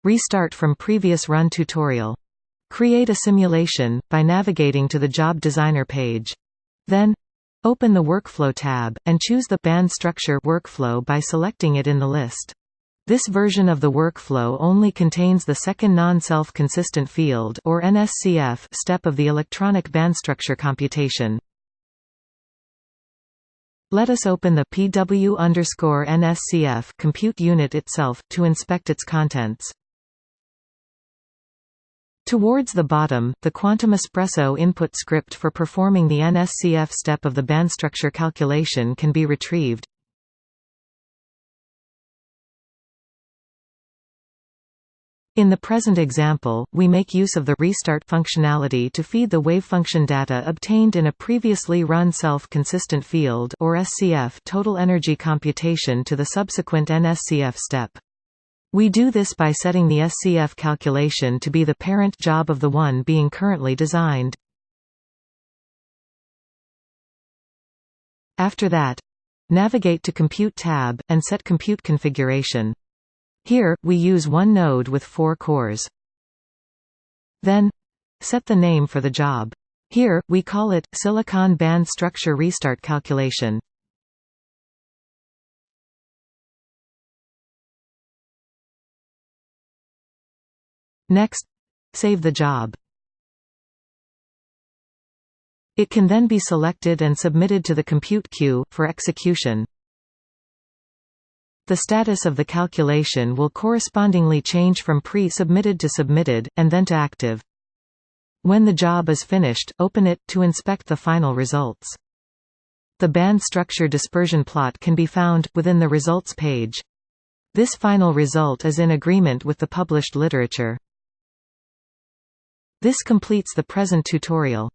Restart from previous run tutorial. Create a simulation, by navigating to the Job Designer page. Then, open the Workflow tab, and choose the Band Structure workflow by selecting it in the list. This version of the workflow only contains the second non-self-consistent field or NSCF step of the electronic band structure computation. Let us open the PW_NSCF compute unit itself, to inspect its contents. Towards the bottom, the Quantum Espresso input script for performing the NSCF step of the band structure calculation can be retrieved. In the present example, we make use of the restart functionality to feed the wavefunction data obtained in a previously run self-consistent field or SCF total energy computation to the subsequent NSCF step. We do this by setting the SCF calculation to be the parent job of the one being currently designed. After that, navigate to Compute tab, and set Compute Configuration. Here, we use one node with 4 cores. Then, set the name for the job. Here, we call it Silicon Band Structure Restart Calculation. Next, save the job. It can then be selected and submitted to the compute queue, for execution. The status of the calculation will correspondingly change from pre-submitted to submitted, and then to active. When the job is finished, open it, to inspect the final results. The band structure dispersion plot can be found, within the results page. This final result is in agreement with the published literature. This completes the present tutorial.